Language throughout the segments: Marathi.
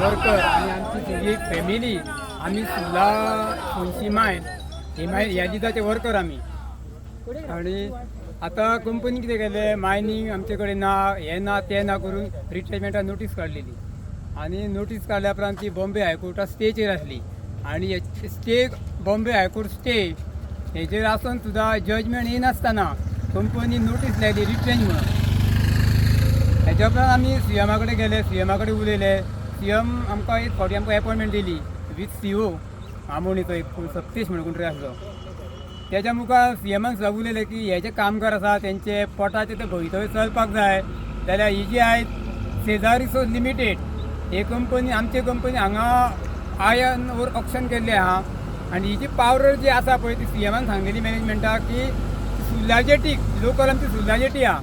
वर्कर आणि आमची सगळी फॅमिली आम्ही सुला सोनशी मायन यादीचे वर्कर आम्ही. आणि आता कंपनी कितें केलें, मायनींग आमचे कडेन ना, हे ना ते ना करून रिटायरमेंटाक नोटीस काडलेली. आणि नोटीस काडल्या उपरांत ती बॉम्बे हायकोर्टात स्टेचेर आसली. आणि स्टे बॉम्बे हायकोर्ट स्टे हेजेर आसून सुद्दां जजमेंट येनासतना कंपनी नोटीस लायली रिट्रेंच म्हणून. हेच्या उपरांत आमी सीएमा कडेन गेले, सीएमा कडेन उलयले. सीएम आमकां एक फावटी आमकां एपॉयंटमेंट दिली विथ सीओ आमोणीचो एक सतीश म्हणून कोण तरी आसलो. त्याच्या मुखार सीएमान सुद्दां उलयलें की हे जे कामगार आसा तेंचे पोटाचे ते भवितव्य चलपाक जाय जाल्यार ही जी आयज सेजार रिसोर्स लिमिटेड हे कंपनी आमची कंपनी हांगा आयन ओर ऑक्शन केल्लें आहा. आनी ही जी पावडर जी आसा पळय ती सीएमान सांगलेली मॅनेजमेंटाक की सुर्ला जेटीक लोकल आमची सुर्ला जेटी आहा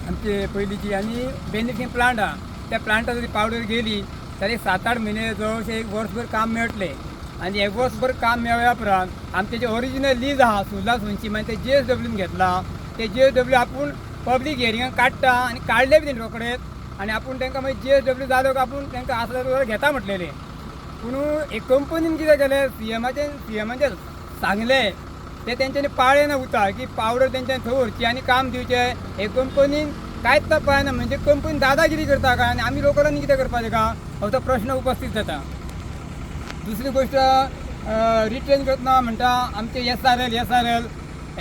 आमचे पयलींची आनी बेनिफिशिंग प्लांट आहा. त्या प्लांटात जर पावडर गेली जाल्यार 7-8 म्हयने जवळशे एक वर्सभर काम मेळटलें. आनी एक वर्सभर काम मेळ्या उपरांत आमचे जे ओरिजिनल लीज आहा सुर्ला सोनशी मागीर ते JSWन घेतला. ते JSW आपूण पब्लीक हियरिंगाक काडटा आनी काडले बी रोकडेच. आनी आपूण तांकां मागीर JSW जालो की आपूण तांकां आसल्या जाल्यार घेता म्हटलेलें. पूण हे कंपनीन कितें केलें, सीएमाचें सांगलें ते तेंच्यांनी पाळें ना उतार की पावडर तेंच्यांनी थंय व्हरची आनी काम दिवचें. हे कंपनीन कांयच पळयना. म्हणजे कंपनी दादागिरी करता काय आनी आमी लोकलांनी कितें करपाचें का हो तो प्रश्न उपस्थित जाता. दुसरी गोष्ट रिट्रेन करतना म्हणटा आमचे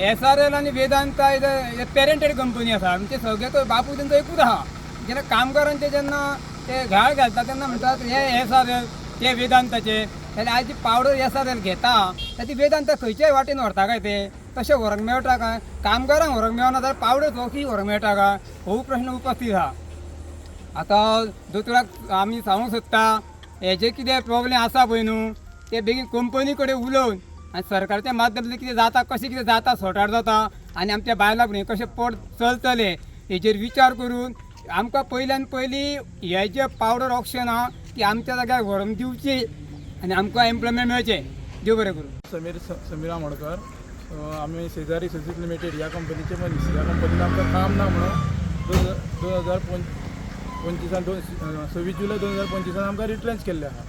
SRL आनी वेदांता हे पेरेंटेड कंपनी आसा. म्हणजे सगळे तो बापूय तेंचो एकूच आहा. जेन्ना कामगारांचे जेन्ना ते घाळ घालता तेन्ना म्हणटात हे SRL ते वेदांताचे. जाल्यार आज जी पावडर SRL घेता जाल्यार ती वेदांता खंयच्याय वाटेन व्हरता काय ते तशें व्हरंक मेळटा काय, कामगारांक व्हरंक मेळना जाल्यार पावडर चौकी व्हरंक मेळटा काय, हो प्रश्न उपस्थित आहा. आतां दोतोराक आमी सांगूंक सोदता हे जे कितें प्रॉब्लेम आसा पळय न्हू ते बेगीन कंपनी कडेन उलोवन आनी सरकारच्या माध्यमांतल्यान कितें जाता कशें कितें जाता सॉर्ट आउट जाता आनी आमच्या बायलां भुरगीं कशें पोट चलतले हेजेर विचार करून आमकां पयल्यान पयलीं हे जे पावडर ऑक्शन आहा ती आमच्या जाग्यार व्हरून दिवची आनी आमकां एम्प्लॉयमेंट मेळचें. देव बरें करूं. समीर आमोणकर. आमी सेजार रिसोर्सीस लिमिटेड ह्या कंपनीचे मनीस. ह्या कंपनीन आमकां काम ना म्हणून 26 जुलय 2025 आमकां रिट्रेंच केल्ले आहा.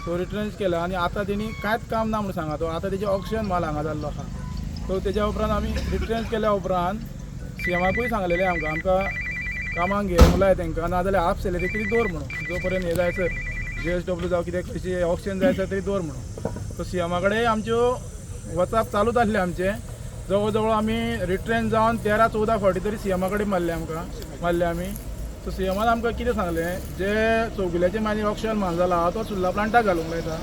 तो रिट्रेंच केला आनी आतां तेणी कांयच काम ना म्हणून सांगा. तो आतां तेजें ऑक्शन माल हांगा जाल्लो आहा. तो तेज्या उपरांत आमी रिट्रेंच केल्या उपरांत सीएमाकूय सांगलेलें आमकां कामाक घे म्हणल्यार तांकां नाजाल्यार हाफ सॅलरी तरी दवर म्हणून जो पर्यंत हे जायसर JSW जावं कितें कशें ऑक्शन जायसर तरी दवर म्हणून. तो सीएमा कडेन आमच्यो वचप चालूच आसलें आमचें. जवळ जवळ आमी रिट्रेंच जावन 13-14 फावटी तरी सीएमा कडेन मारले आमी. सो सीएमान आमकां कितें सांगलें जे चौगुल्याचें मागीर ऑक्शन मान जाला तो सुर्ला प्लांटाक घालूंक लायता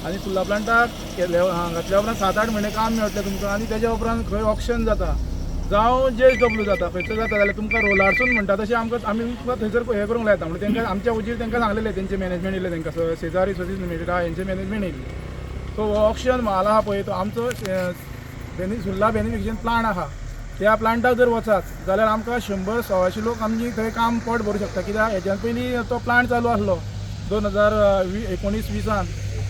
आनी सुर्ला प्लांटाक घातल्या उपरांत 7-8 म्हयने काम मेळटलें तुमकां आनी तेज्या उपरांत खंय ऑक्शन जाता जावं JSW जाता खंयचो जाता जाल्यार तुमकां रोलारसून म्हणटा तशें आमी थंयसर हें करूंक लायता. म्हणून तांकां आमच्या उजीर तांकां सांगलेलें तेंचे मॅनेजमेंट येयलें तांकां सेजार रिसोर्सीस लिमिटेड आहा हेंचे मॅनेजमेंट येयली. तो ऑक्शन माल आहा पळय तो आमचो सुर्ला बेनिफिशियन प्लांट आहा त्या प्लांटाक जर वचात जाल्यार आमकां 100-125 लोक आमची थंय काम पोट भरूं शकता. कित्याक हेज्यान पयलीं तो प्लांट चालू आसलो 2019-20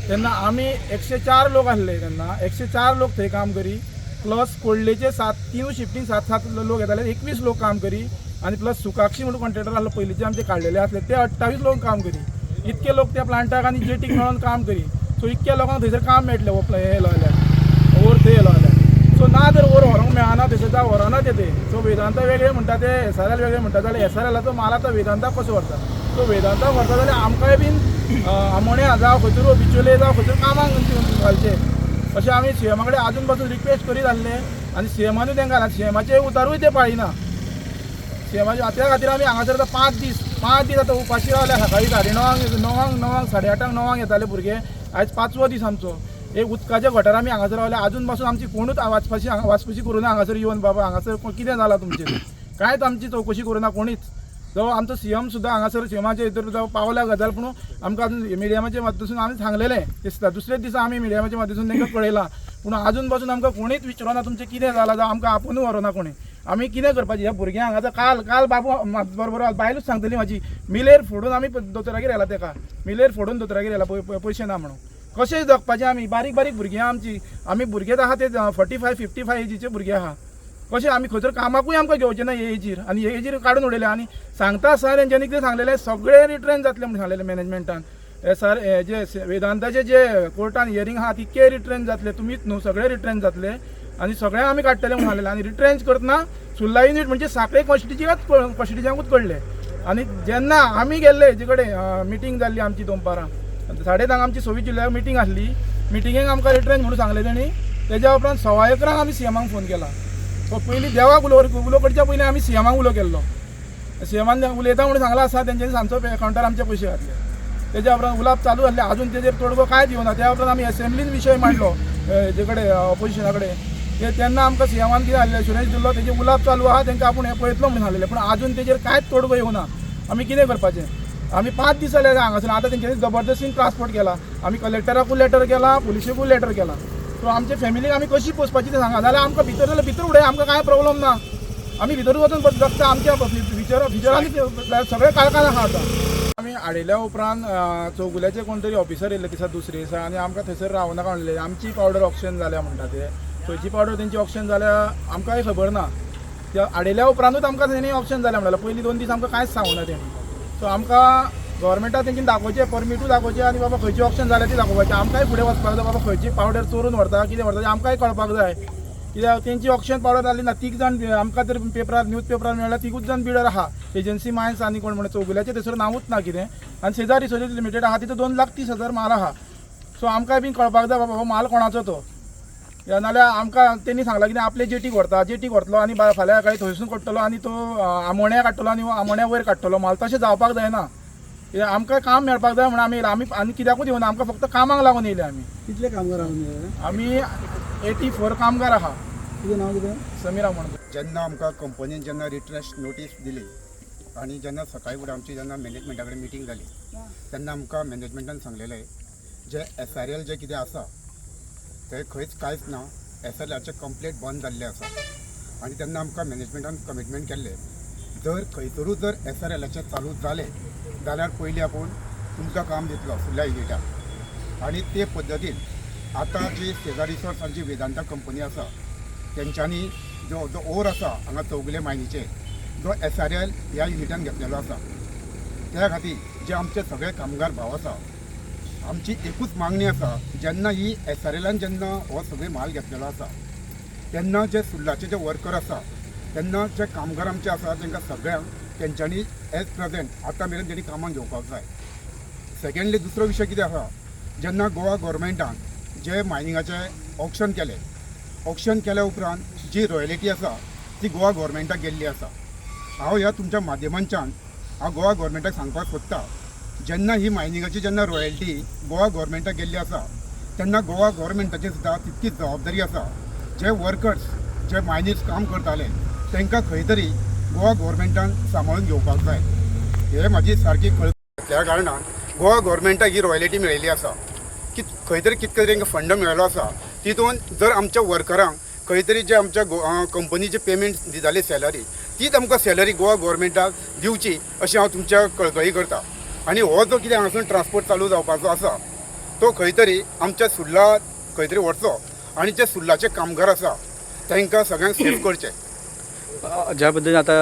तेन्ना आमी 104 लोक आसले. तेन्ना 104 लोक थंय काम करी प्लस कोल्डेचे 3 शिफ्टींग 7 लोक येताले 21 लोक काम करी आनी प्लस सुकाक्षी म्हणून कॉन्ट्रॅक्टर आसलो पयलींचे आमचे काडलेले आसले ते 28 लोक काम करी. इतके लोक त्या प्लांटाक आनी जेटीक मेळोन काम करी. सो इतक्या लोकांक थंयसर काम मेळटलें हे येयलो जाल्यार ओवर थंय येयलो जाल्यार. सो ना जर ओवर व्हरोंक मेळना थंयसर जावं व्हरना ते. सो वेदांता वेगळे म्हणटा ते SRL वेगळे म्हणटा जाल्यार SRLाचो माल आतां वेदांताक कसो व्हरता. सो वेदांताक व्हरता जाल्यार आमकांय बीन आमोण्या जावं खंयसर बिचोले जावं खंयसर कामाक घालचें अशें आमी सीएमा कडेन आजून पासून रिक्वेस्ट करीत आसले आनी सीएमानूय तांकां घाला. सीएमाचे उतारूय ते पाळिना. सीएमाच्या त्या खातीर आमी हांगासर 5 दीस आतां उपाशी रावल्या. सकाळीं 9:30 9:30 येताले भुरगे. आयज 5वो दीस आमचो. एक उदकाच्या घोटार आमी हांगासर रावल्या. आजून पासून आमची कोणूच वाचपाची करूना हांगासर येवन बाबा हांगासर कितें जालां तुमचें कांयच आमची चवकशी करूना कोणीच. जावं आमचो सीएम सुद्दां हांगासर सीएमाचे भितर जावं पावल्या गजाल पूण आमकां आजून मिडियमाच्या माध्यमांतसून आमी सांगलेलें दिसता. दुसरेच दिसा आमी मिडियमाच्या माध्यमांतसून तांकां कळयलां पूण आजून पासून आमकां कोणीच विचारना तुमचें कितें जालां जावं आमकां आपुणूय व्हरोना कोणी. आमी कितें करपाचें ह्या भुरग्यांक हांगासर काल बाबू बरोबर बायलूच सांगतली म्हाजी मिलेर फोडून आमी दोतोरागेर येयला ताका मिलेर फोडून दोतोरागेर येयला पयशे ना म्हणून. कशें जगपाचें आमी बारीक भुरगीं आमची आमी भुरगेच आहा ते 45-55 एजीचे भुरगे आहा. कशें आमी खंयसर कामाकूय आमकां घेवचें ना हे एजीर आनी हे एजीर काडून उडयले. आनी सांगता आसतना तेंच्यांनी कितें सांगलेलें सगळे रिट्रेन जातले म्हणून सांगलेलें मॅनेजमेंटान. जे वेदांताचे जे कोर्टान हियरींग आहा तितके रिट्रेन जातले, तुमीच न्हू सगळे रिट्रेन जातले आणि सगळे आमी काडटले म्हणून सांगलेले आणि रिट्रेंच करतना सुर्ला युनिट म्हणजे साखळे कॉन्स्टिट्युशनाकूच कडले आणि जेन्ना आमी गेल्ले हेजे कडेन मिटींग जाल्ली आमची दनपारां 10:30 आमची 26 जुलयाक मिटींग आसली. मिटींगेक आमकां रिट्रेंच म्हणून सांगले तेणी. तेज्या उपरांत 11:15 आमी सीएमाक फोन केला. सो पयलीं देवाक उलो करच्या पयलीं आमी सीएमाक उलो केल्लो. सीएमान उलयता म्हणून सांगला आसा तेंच्यांनी सांजचो अकावंटार आमचे पयशे घातले. तेज्या उपरांत उलाप चालू जाल्ले, अजून तेजेर तोडगो काय दिवना. त्या उपरांत आमी असेंब्लीन विशय मांडलो हेजे कडेन ऑपोजिशना कडेन. तेन्ना आमकां सीएमान कितें जाल्लें सुरेश दिल्लो तेजे उलाप चालू आहा तेंकां आपूण हें पळयतलो म्हणून सांगलेलें, पूण अजून तेजेर कांयच तोडगो येवना. आमी कितें करपाचें? आमी 5 दीस जाले हांगासून. आतां तेंच्यांनी जबरदस्तीन ट्रान्सपोर्ट केला. आमी कलेक्टराकूय लेटर केला, पुलिसेकूय लेटर केला. सो आमचे फॅमिलीक आमी कशी पोसपाची तें सांगा. जाल्यार आमकां भितर जाल्यार भितर उडय, आमकां कांय प्रॉब्लम ना. आमी भितर वचून जगता आमच्या फिचरांनी सगळे काळखान आहा आतां. आमी आडयल्या उपरांत चौगुल्याचे कोण तरी ऑफिसर येयल्ले दिसा दुसरे दिसा आनी आमकां थंयसर रावनाका म्हणलें. आमची पावडर ऑक्शन जाल्या म्हणटा ते. खंयची पावडर तेंची ऑक्शन जाल्या आमकांय खबर ना. त्या आडयल्या उपरांतूच आमकां तेणी ऑप्शन जालें म्हणलें. पयलीं 2 दीस आमकां कांयच सांगूना तेणी. सो आमकां गव्हर्मेंटाक तेंच्यानी दाखोवचें, परमिटूय दाखोवचें आनी बाबा खंयची ऑप्शन जाल्या ती दाखोवपाचें. आमकांय फुडें वचपाक जाय बाबा खंयची पावडर चोरून व्हरता कितें व्हरता तें आमकांय कळपाक जाय. कित्याक तेंची ऑप्शन पावडर जाली ना. 3 जाण आमकां तर न्यूज पेपरार मेळ्ळा 3 जाण बिल्डर आहा. एजन्सी मायन्स आनी कोण म्हणून चौगुल्याचे थंयसर नांवूच ना कितें. आनी शेजारी रिसोर्सीस लिमिटेड आहा तिथं 2,30,000 माल आहा. सो आमकांय बीन कळपाक जाय बाबा हो माल कोणाचो तो. नाल्यार आमकां तेणी सांगलां कितें आपले जेटीक व्हरतलो आनी फाल्यां सकाळीं थंयसून काडटलो आनी तो आमोण्या काडटलो आनी आमोण्या वयर काडटलो माल. तशें जावपाक जायना. आमकां काम मेळपाक जाय म्हणून आमी आनी कित्याकूच येवना. आमकां फक्त कामाक लागून येयले आमी. कितले कामगार आमी 84 कामगार आहा. तुजें नांव कितें? समीरा म्हणून. जेन्ना आमकां कंपनीन जेन्ना रिट्रेस्ट नोटीस दिली आनी जेन्ना सकाळीं फुडें आमची जेन्ना मॅनेजमेंटा कडेन मिटींग जाली तेन्ना आमकां मॅनेजमेंटान सांगलेलें जे SRL जे कितें आसा ते खंयच कांयच ना. SRLचे कंप्लीट बंद जाल्ले आसा. आनी तेन्ना आमकां मॅनेजमेंटान कमिटमेंट केल्लें जर खंयतरूच जर SRLचे चालू जालें जाल्यार पयलीं आपूण तुमकां काम दितलो फुडल्या युनिटाक. आनी ते पद्दतीन आतां जी शेजारी रिसोर्स आनी जी वेदांता कंपनी आसा तेंच्यांनी जो ओर आसा हांगा चौगुले मायनीचे जो SRL ह्या युनिटान घेतलेलो आसा. त्या खातीर जे आमचे सगळे कामगार भाव आसा आमची एकूच मागणी आसा जेन्ना ही SRLान जेन्ना हो सगळे माल घेतलेलो आसा तेन्ना जे सुर्लाचे जे वर्कर आसा तेन्ना जे कामगार आमचे आसा तांकां सगळ्यांक तेंच्यांनी एज प्रेजेंट आतां मेरेन तेणी कामाक घेवपाक जाय. सेकेंडली दुसरो विशय कितें आसा जेन्ना गोवा गव्हर्मेंटान जे मायनिंगाचे ऑक्शन केल्या उपरांत जी रॉयल्टी आसा ती गोवा गव्हर्मेंटाक गेल्ली आसा. हांव ह्या तुमच्या माध्यमांच्यान हांव गोवा गव्हर्मेंटाक सांगपाक सोदतां जेन्ना ही मायनिंगाची जेन्ना रॉयल्टी गोवा गव्हर्मेंटाक गेल्ली आसा तेन्ना गोवा गव्हर्मेंटाची सुद्दां तितकीच जबाबदारी आसा. जे वर्कर्स जे मायनीर्स काम करताले तांकां खंय तरी गोवा गव्हर्मेंटान सांबाळून घेवपाक जाय. हे म्हाजी सारकी त्या कारणान गोवा गव्हर्मेंटाक ही रॉयल्टी मेळिल्ली आसा की खंय तरी कितके तरी तांकां फंड मेळिल्लो आसा. तितून जर आमच्या वर्करांक खंय तरी जे आमच्या कंपनीचे पेमेंट दिताली सॅलरी तीच आमकां सॅलरी गोवा गव्हर्मेंटाक दिवची अशी हांव तुमच्या कळकळी करतां. आनी हो जो कितें हांगासून ट्रान्सपोर्ट चालू जावपाचो आसा तो खंय तरी आमच्या सुर्ला खंय तरी व्हरचो आनी जे सुर्लाचे कामगार आसा तांकां सगळ्यांक सेफ करचें. ज्या पद्दतीन आता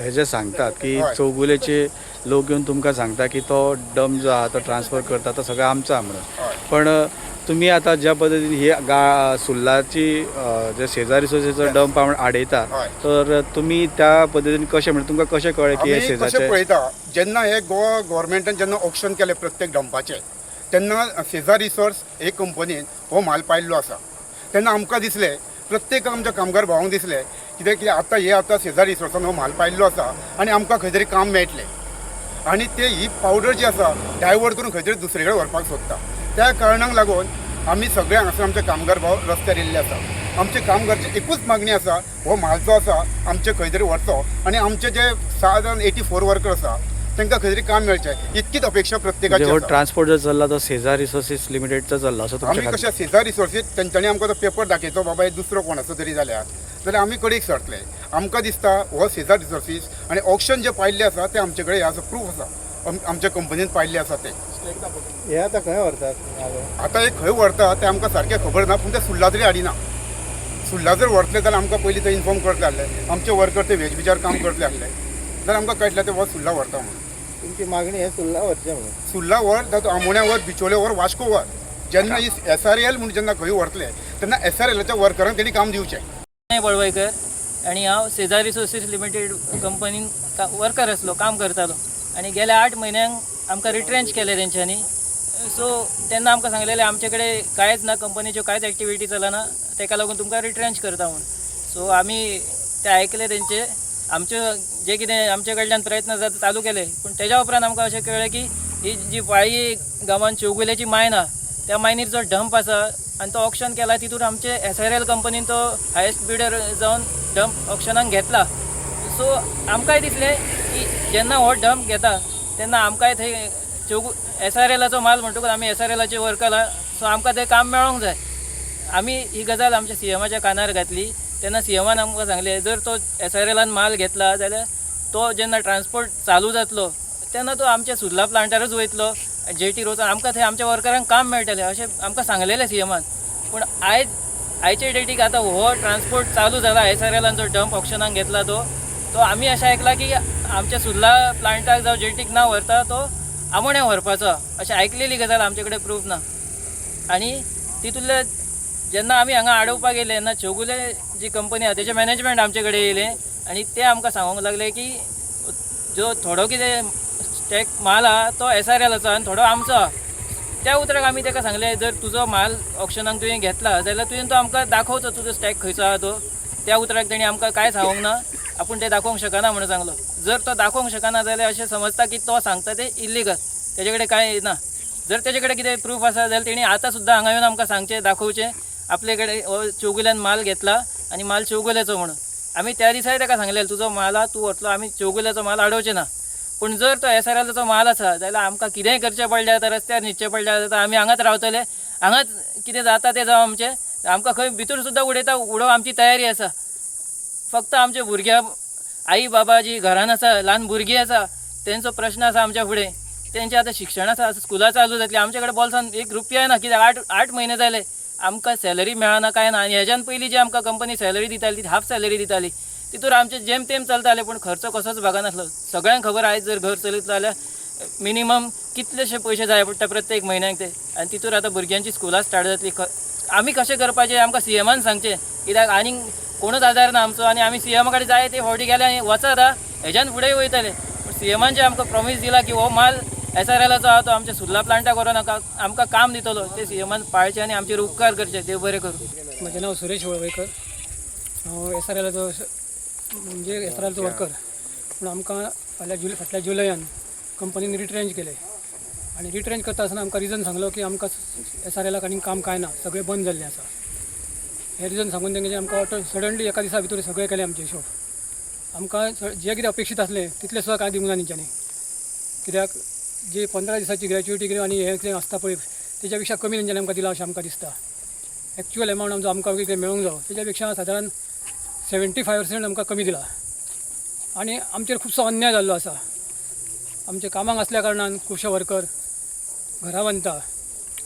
हे जे सांगतात की चौगुलेचे लोक येऊन तुमकां सांगता की तो डम जो आहा तो ट्रान्सफर करता तो सगळं आमचा म्हणून. पण तुम्ही आता ज्या पद्धतीन ही सुर्लाची जे शेजारी रिसोर्सीचो डंप आडयता तर तुम्ही त्या पद्धतीन कशें म्हणजे तुमकां कशें कळ्ळें की हे शेजारचे पळयता जेन्ना हे गोवा गव्हर्मेंटान जेन्ना ऑक्शन केलें प्रत्येक डंपाचें तेन्ना शेजारी रिसोर्स हे कंपनीन हो माल पायल्लो आसा. तेन्ना आमकां दिसलें प्रत्येक आमच्या कामगार भावांक दिसलें कित्याक की आतां शेजारी रिसोर्सान हो माल पायल्लो आसा आनी आमकां खंय तरी काम मेळटलें आनी ते ही पावडर जी आसा डायवर्ट करून खंय तरी दुसरे कडेन व्हरपाक सोदता. त्या कारणाक लागून आमी सगळे हांगासर आमचे कामगार भाव रस्त्यार येयल्ले आसा. आमचे कामगारची एकूच मागणी आसा हो माल जो आसा आमचे खंय तरी व्हरचो आनी आमचे जे 84 वर्कर आसा तांकां खंय तरी काम मेळचें इतकीच अपेक्षा प्रत्येकाची आसा. ट्रान्सपोर्ट जो चल्ला तो शेजारी रिसोर्सीस लिमिटेडचो चल्ला असो आमी कशें शेजारी रिसोर्सीस तेंच्यांनी आमकां तो पेपर दाखयचो बाबा हे दुसरो कोणाचो तरी जाल्यार आमी कडेक सरतले. आमकां दिसता हो शेजारी रिसोर्सीस आनी ऑक्शन जे पायल्ले आसा ते आमचे कडेन हें प्रूफ आसा आमच्या कंपनीन पायल्ले आसा ते. हे आतां खंय व्हरतात? आतां हे खंय व्हरता तें आमकां सारकें खबर ना पूण ते सुर्ला तरी हाडिना. सुर्ला जर व्हरतले जाल्यार आमकां पयलीं ते इन्फॉर्म करतले आसले. आमचे वर्कर ते वेज बिचार काम करतले आसले जाल्यार आमकां कळटलें ते हो सुर्ला व्हरता म्हणून. तुमची मागणी आहे सुल्ला वरच्या म्हणून सुर्ला वर जातो आमोण्या वर बिचोले वर वास्को वर जेन्ना ही SRL म्हणून जेन्ना खंय व्हरतले तेन्ना SRLच्या वर्करांक तेणी काम दिवचें. विनय बळवयकर आणि हांव शेजारी सोसिएटी लिमिटेड कंपनीन वर्कर आसलो, काम करतालो आणि गेल्या 8 म्हयन्यांक आमकां रिट्रेंच केले तेंच्यांनी. सो तेन्ना आमकां सांगलेलें आमचे कडेन कांयच ना, कंपनीच्यो कांयच एक्टिविटी चलना, ताका लागून तुमकां रिट्रेंच करता म्हणून. सो आमी ते आयकले तेंचे, आमचे जे कितें आमचे कडल्यान प्रयत्न जाता चालू केले. पूण तेज्या उपरांत आमकां अशें कळ्ळें की ही जी वाळी गांवांत चौगुलेची मायन आसा त्या मायनीर जो डंप आसा आनी तो ऑक्शन केला, तितून आमचे SRL कंपनीन तो हायेस्ट बिडर जावन डंप ऑक्शनाक घेतला. सो आमकांय दिसलें की जेन्ना हो डंप घेता तेन्ना आमकांय थंय SRLाचो माल म्हणटकूच आमी SRLाचे वर्कर आहा, सो आमकां तें काम मेळोंक जाय. आमी ही गजाल आमच्या CMच्या कानार घातली. तेन्ना CMन आमकां सांगलें जर तो SRLान माल घेतला जाल्यार तो जेन्ना ट्रान्सपोर्ट चालू जातलो तेन्ना तो आमच्या सुर्ला प्लांटारच वयतलो, JT रोजान आमकां थंय आमच्या वर्करांक काम मेळटलें अशें आमकां सांगलेलें CMन. पूण आयचे डेटीक आतां हो ट्रान्सपोर्ट चालू जाला, SRLान जो डंप ऑक्शनाक घेतला तो आमी अशें आयकलां की आमच्या सुर्ला प्लांटाक जावं JTक ना व्हरता तो आमोण्या व्हरपाचो, अशें आयकलेली गजाल आमचे कडेन प्रूफ ना. आनी तितूंतले जेन्ना आमी हांगा आडोवपाक गेले तेन्ना चौगुले जी कंपनी आसा तेजे मॅनेजमेंट आमचे कडेन येयले आनी ते आमकां सांगूंक लागले की जो थोडो कितें स्टॅक माल आहा तो SRLाचो आनी थोडो आमचो आहा. त्या उतराक आमी ताका सांगलें जर तुजो माल ऑक्शनाक तुवें घेतला जाल्यार तुवें तो आमकां दाखोवचो तुजो स्टॅक खंयचो आहा तो. त्या उतराक तेणी आमकां कांय सांगूंक ना, आपूण तें दाखोवंक शकना म्हणून सांगलो. जर तो दाखोवंक शकना जाल्यार अशें समजता की तो सांगता तें इल्लिगल, तेजे कडेन कांय ना. जर तेजे कडेन कितें प्रूफ आसा जाल्यार तेणी आतां सुद्दां हांगा येवन आमकां सांगचें, दाखोवचें आपले कडेन हो चौगुल्यान माल घेतला आनी माल चौगुल्याचो म्हणून. आमी त्या दिसाय ताका सांगलेलें तुजो माल आहा तूं व्हरतलो, आमी चौगुल्याचो माल अडोवचें ना. पूण जर तो SRLाचो माल आसा जाल्यार आमकां कितेंय करचें पडल्यार आतां रस्त्यार न्हिदचें पडल्यार जाता, आमी हांगाच रावतले, हांगाच कितें जाता तें जावं आमचें. आमकां खंय भितर सुद्दां उडोवप आमची तयारी आसा. फक्त आमचे भुरग्या आई बाबा जी घरान आसा, ल्हान भुरगीं आसा तेंचो प्रश्न आसा आमच्या फुडें. तेंचें आतां शिक्षण आसा, स्कुलां चालू जातलीं, आमचे कडेन बॉल्सान 1 रुपया ना. कित्याक 8 म्हयने जाले आमकां सॅलरी मेळना, कांय ना. आनी हेज्यान पयलीं जी आमकां कंपनी सॅलरी दिताली ती हाफ सॅलरी दिताली, तितूर आमचे जेम तेम चलताले पूण खर्च कसोच भागनासलो. सगळ्यांक खबर आयज जर घर चलयतलो जाल्यार मिनिमम कितलेशे पयशे जाय पडटा प्रत्येक म्हयन्याक ते. आनी तितूर आतां भुरग्यांची स्कुलां स्टार्ट जातली. आमी कशें करपाचें आमकां CMन सांगचें, कित्याक आनीक कोणूच आदार ना आमचो. आनी आमी CM कडेन जाय ते फावटी गेले आनी वचत हेज्यान फुडेंय वयतले. पूण CMन जे आमकां प्रॉमीस दिला की हो माल SRLाचो आहा तो आमच्या सुर्ला प्लांटाक व्हरोन आमकां काम दितलो, ते CMन पाळचें आनी आमचेर उपकार करचे. देव बरें करूं. म्हजें नांव सुरेश वळवयकर, हांव SRLाचो म्हणजे SRLाचो वर्कर. पूण आमकां फाटल्या जुलयान कंपनीन रिट्रेंच केले आनी रिट्रेंच करता आसतना आमकां रिजन सांगलो की आमकां SRLाक आनीक काम कांय ना, सगळें बंद जाल्लें आसा. हें रिजन सांगून तेंचे आमकां सडनली एका दिसा भितर सगळें केलें आमचें हिशोब. आमकां जें कितें अपेक्षीत आसलें तितलें सुद्दां कांय दिवंक ना तेंच्यांनी. कित्याक जी 15 दिसाची ग्रॅच्युटी कितें आनी हें कितें आसता पळय तेच्या पेक्षा कमी तेंच्यांनी आमकां दिला अशें आमकां दिसता. एक्चुअल एमावंट जो आमकां कितें मेळूंक जाय तेच्या पेक्षा सादारण 75% आमकां कमी दिला. आनी आमचेर खुबसो अन्याय जाल्लो आसा. आमचे कामाक आसल्या कारणान खुबशे वर्कर घरा बांदता,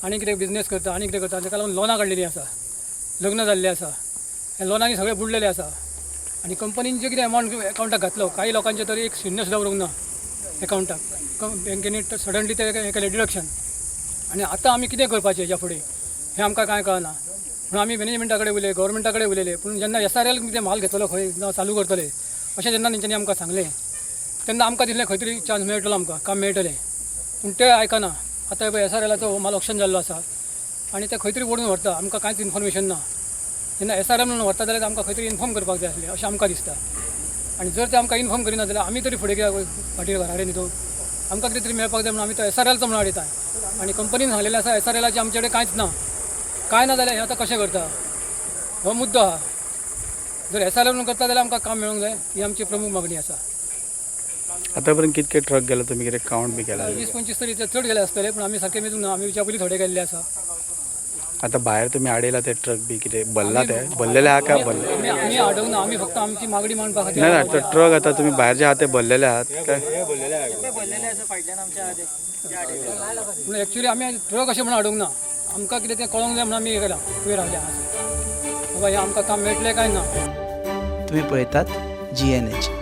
आनी कितें बिजनेस करता, आनी कितें करता, ताका लागून लोनां काडलेलीं आसा, लग्न जाल्लें आसा, हे लोनांनी सगळे बुडलेले आसा. आनी कंपनीन जे कितें एमावंट एकावंटाक घातलो कांय लोकांचे तरी एक शून्य सुद्दां उरूंक ना एकावंटाक. बँकेनी सडनली ते हें केलें डिडक्शन. आनी आतां आमी कितें करपाचें हेच्या फुडें हें आमकां कांय कळना. म्हणून आमी मॅनेजमेंटा कडेन उलयले, गव्हर्मेंटा कडेन उलयले. पूण जेन्ना SRL कितें माल घेतलो खंय जावं चालू करतले अशें जेन्ना तेंच्यांनी आमकां सांगलें तेन्ना आमकां दिसलें खंय तरी चान्स मेळटलो, आमकां काम मेळटलें. पूण ते आयकना. आतां पळय SRLाचो माल ऑक्शन जाल्लो आसा आनी ते खंय तरी ओडून व्हरता, आमकां कांयच इन्फॉर्मेशन ना. जेन्ना SRL म्हणून व्हरता जाल्यार आमकां खंय तरी इन्फॉर्म करपाक जाय आसलें अशें आमकां दिसता. आनी जर ते आमकां इन्फॉर्म करिना जाल्यार आमी तरी फुडें कित्याक फाटीर घरा कडेन न्हिदून आमकां कितें तरी मेळपाक जाय म्हणून आमी तो SRLचो म्हणून हाडयता. आनी कंपनीन सांगलेलें आसा SRLाचें आमचे कडेन कांयच ना. कांय ना जाल्यार हें आतां कशें करता हो मुद्दो आहा. जर SRL म्हणून करता जाल्यार आमकां काम मेळूंक जाय, ही आमची प्रमुख मागणी आसा. आतां पर्यंत कितके ट्रक गेले, तुमी कितें कावंट बी केला? 20-25 तरी चड गेले आसतले, पूण आमी सारकें मेजूंक ना. आमी विचार पयलीं थोडे गेल्ले आसा. आतां भायर तुमी हाडयला ते ट्रक बी कितें भरला ते भरलेले आहा काय भरले? आमी हाडूंक ना, आमी फक्त आमची मागणी मांडपा खातीर. ना तो ट्रक आता तुम्ही बाहेर जे आहात ते भरलेले आहात काय? पूण एक्चुअली आमी ट्रक अशें म्हणून हाडूंक ना. आमकां कितें तें कळोंक जाय म्हणून आमी हें केलां, वयर रावल्या बाबा हें आमकां काम मेळटलें काय ना. तुम्ही पळयतात GNH.